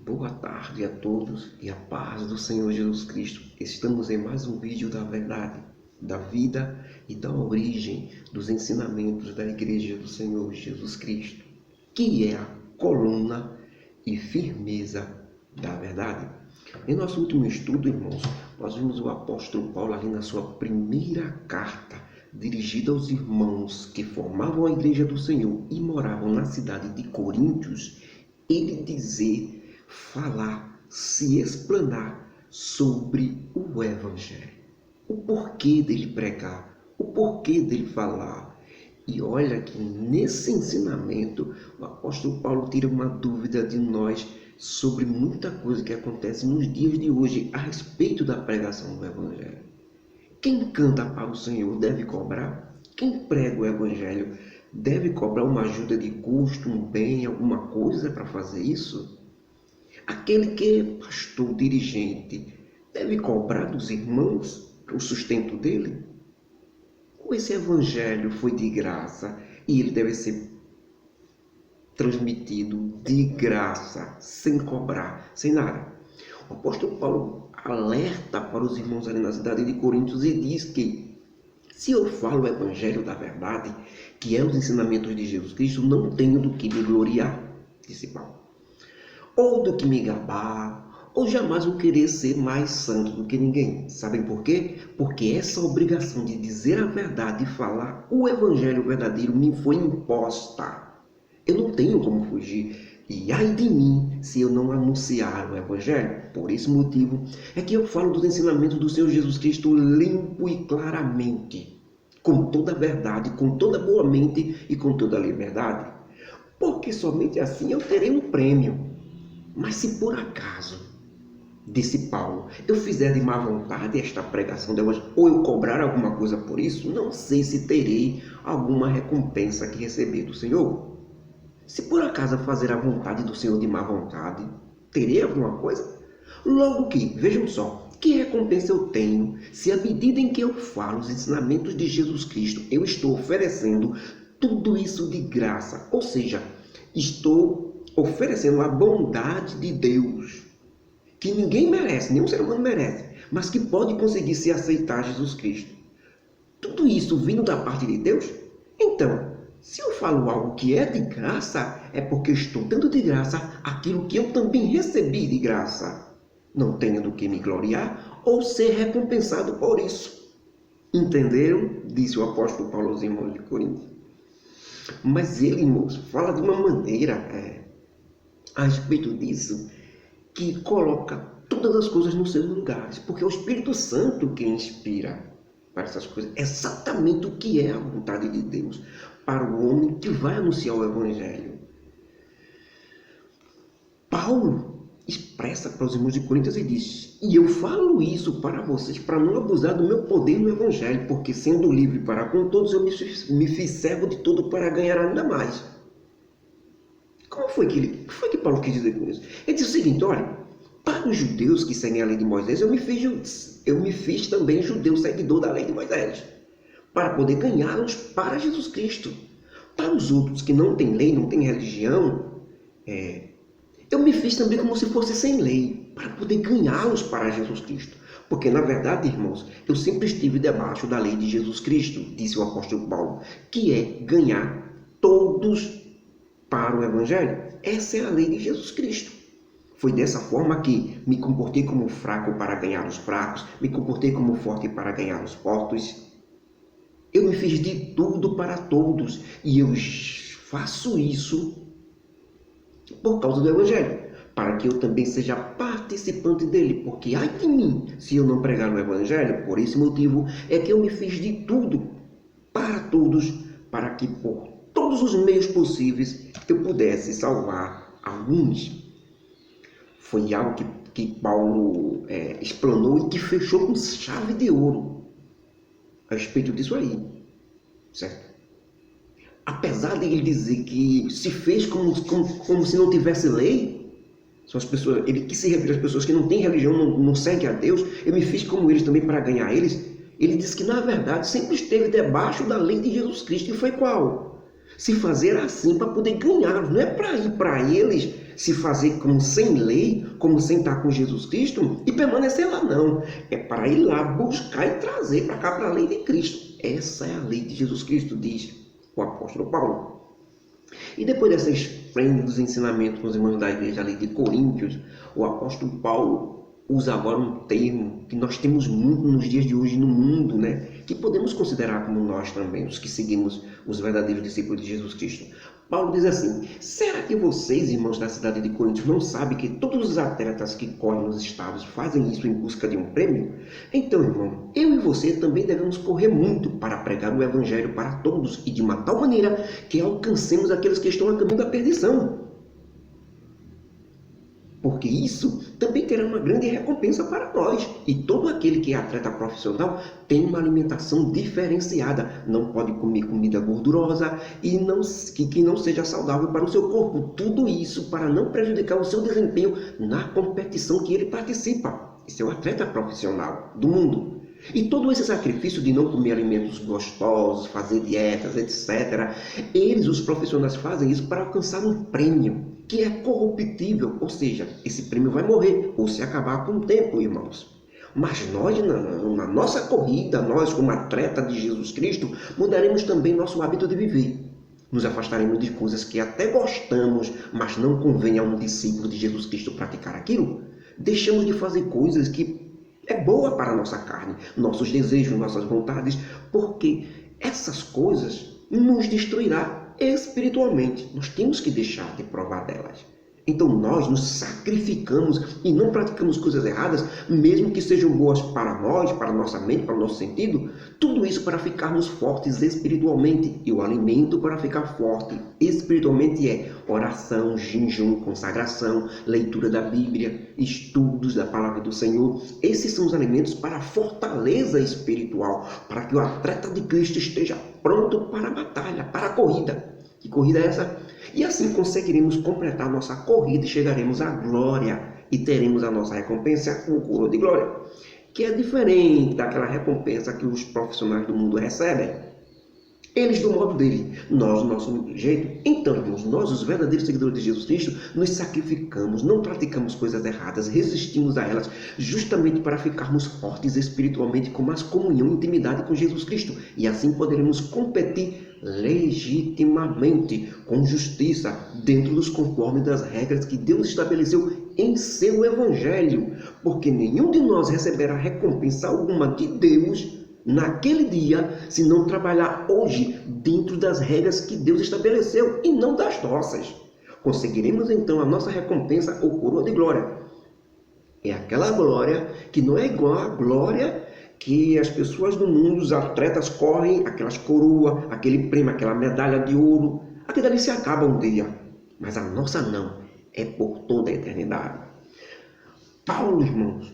Boa tarde a todos e a paz do Senhor Jesus Cristo. Estamos em mais um vídeo da verdade, da vida e da origem dos ensinamentos da Igreja do Senhor Jesus Cristo, que é a coluna e firmeza da verdade. Em nosso último estudo, irmãos, nós vimos o apóstolo Paulo ali na sua primeira carta, dirigida aos irmãos que formavam a Igreja do Senhor e moravam na cidade de Coríntios, ele dizer, falar, se explanar sobre o Evangelho. O porquê dele pregar, o porquê dele falar. E olha que nesse ensinamento o apóstolo Paulo tira uma dúvida de nós sobre muita coisa que acontece nos dias de hoje a respeito da pregação do Evangelho. Quem canta para o Senhor deve cobrar? Quem prega o Evangelho deve cobrar uma ajuda de custo, um bem, alguma coisa para fazer isso? Aquele que é pastor, dirigente, deve cobrar dos irmãos o sustento dele? Ou esse Evangelho foi de graça e ele deve ser transmitido de graça, sem cobrar, sem nada? O apóstolo Paulo alerta para os irmãos ali na cidade de Coríntios e diz que se eu falo o Evangelho da verdade, que é os ensinamentos de Jesus Cristo, não tenho do que me gloriar, disse Paulo, ou do que me gabar, ou jamais vou querer ser mais santo do que ninguém. Sabem por quê? Porque essa obrigação de dizer a verdade e falar o Evangelho verdadeiro me foi imposta. Eu não tenho como fugir. E ai de mim se eu não anunciar o Evangelho. Por esse motivo é que eu falo dos ensinamentos do Senhor Jesus Cristo limpo e claramente, com toda a verdade, com toda a boa mente e com toda a liberdade. Porque somente assim eu terei um prêmio. Mas se por acaso, disse Paulo, eu fizer de má vontade esta pregação de Evangelho, ou eu cobrar alguma coisa por isso, não sei se terei alguma recompensa que receber do Senhor. Se por acaso fazer a vontade do Senhor de má vontade, terei alguma coisa? Logo que, vejam só, que recompensa eu tenho se à medida em que eu falo os ensinamentos de Jesus Cristo, eu estou oferecendo tudo isso de graça, ou seja, estou oferecendo a bondade de Deus, que ninguém merece, nenhum ser humano merece, mas que pode conseguir se aceitar Jesus Cristo. Tudo isso vindo da parte de Deus? Então, se eu falo algo que é de graça, é porque estou dando de graça aquilo que eu também recebi de graça. Não tenho do que me gloriar ou ser recompensado por isso. Entenderam? Disse o apóstolo Paulo aos irmãos de Corinto. Mas ele, irmãos, fala de uma maneira a respeito disso, que coloca todas as coisas nos seus lugares, porque é o Espírito Santo que inspira para essas coisas, exatamente o que é a vontade de Deus para o homem que vai anunciar o Evangelho. Paulo expressa para os irmãos de Coríntios e diz, e eu falo isso para vocês, para não abusar do meu poder no Evangelho, porque sendo livre para com todos, eu me fiz servo de tudo para ganhar ainda mais. O que foi que Paulo quis dizer com isso? Ele diz o seguinte, olha, para os judeus que seguem a lei de Moisés, eu me fiz também judeu seguidor da lei de Moisés, para poder ganhá-los para Jesus Cristo. Para os outros que não têm lei, não têm religião, eu me fiz também como se fosse sem lei, para poder ganhá-los para Jesus Cristo. Porque, na verdade, irmãos, eu sempre estive debaixo da lei de Jesus Cristo, disse o apóstolo Paulo, que é ganhar todos para o Evangelho. Essa é a lei de Jesus Cristo. Foi dessa forma que me comportei como fraco para ganhar os fracos, me comportei como forte para ganhar os fortes. Eu me fiz de tudo para todos e eu faço isso por causa do Evangelho, para que eu também seja participante dele, porque ai de mim se eu não pregar o Evangelho. Por esse motivo é que eu me fiz de tudo para todos, para que por todos os meios possíveis eu pudesse salvar alguns. Foi algo que Paulo explanou e que fechou com chave de ouro a respeito disso aí, certo? Apesar de ele dizer que se fez como se não tivesse lei, são as pessoas, ele quis se referir às pessoas que não têm religião, não seguem a Deus, eu me fiz como eles também para ganhar eles. Ele disse que na verdade sempre esteve debaixo da lei de Jesus Cristo. E foi qual? Se fazer assim para poder ganhá-los, não é para ir para eles se fazer como sem lei, como sem estar com Jesus Cristo e permanecer lá, não. É para ir lá buscar e trazer para cá para a lei de Cristo. Essa é a lei de Jesus Cristo, diz o apóstolo Paulo. E depois dessa esplêndidos ensinamentos com os irmãos da igreja ali de Coríntios, o apóstolo Paulo usa agora um termo que nós temos muito nos dias de hoje no mundo, né? Que podemos considerar como nós também, os que seguimos os verdadeiros discípulos de Jesus Cristo. Paulo diz assim: será que vocês, irmãos da cidade de Coríntios, não sabem que todos os atletas que correm nos estados fazem isso em busca de um prêmio? Então, irmão, eu e você também devemos correr muito para pregar o evangelho para todos e de uma tal maneira que alcancemos aqueles que estão a caminho da perdição. Porque isso também terá uma grande recompensa para nós. E todo aquele que é atleta profissional tem uma alimentação diferenciada. Não pode comer comida gordurosa e que não seja saudável para o seu corpo. Tudo isso para não prejudicar o seu desempenho na competição que ele participa. Esse é o atleta profissional do mundo. E todo esse sacrifício de não comer alimentos gostosos, fazer dietas, etc., os profissionais, fazem isso para alcançar um prêmio que é corruptível, ou seja, esse prêmio vai morrer ou se acabar com o tempo, irmãos. Mas nós, na nossa corrida, nós como atleta de Jesus Cristo, mudaremos também nosso hábito de viver. Nos afastaremos de coisas que até gostamos, mas não convém a um discípulo de Jesus Cristo praticar aquilo. Deixamos de fazer coisas que é boa para a nossa carne, nossos desejos, nossas vontades, porque essas coisas nos destruirá espiritualmente. Nós temos que deixar de provar delas. Então nós nos sacrificamos e não praticamos coisas erradas, mesmo que sejam boas para nós, para a nossa mente, para o nosso sentido. Tudo isso para ficarmos fortes espiritualmente. E o alimento para ficar forte espiritualmente é oração, jejum, consagração, leitura da Bíblia, estudos da palavra do Senhor. Esses são os alimentos para a fortaleza espiritual, para que o atleta de Cristo esteja pronto para a batalha, para a corrida. Que corrida é essa? E assim conseguiremos completar nossa corrida e chegaremos à glória e teremos a nossa recompensa, o coroa de glória, que é diferente daquela recompensa que os profissionais do mundo recebem. Eles do modo dele, nós do nosso jeito. Então, irmãos, nós, os verdadeiros seguidores de Jesus Cristo, nos sacrificamos, não praticamos coisas erradas, resistimos a elas, justamente para ficarmos fortes espiritualmente com mais comunhão e intimidade com Jesus Cristo. E assim poderemos competir legitimamente, com justiça, dentro dos conformes das regras que Deus estabeleceu em seu Evangelho. Porque nenhum de nós receberá recompensa alguma de Deus naquele dia, se não trabalhar hoje dentro das regras que Deus estabeleceu e não das nossas. Conseguiremos então a nossa recompensa ou coroa de glória. É aquela glória que não é igual à glória que as pessoas do mundo, os atletas correm, aquelas coroas, aquele prêmio, aquela medalha de ouro. Aquilo ali se acaba um dia, mas a nossa não, é por toda a eternidade. Paulo, irmãos,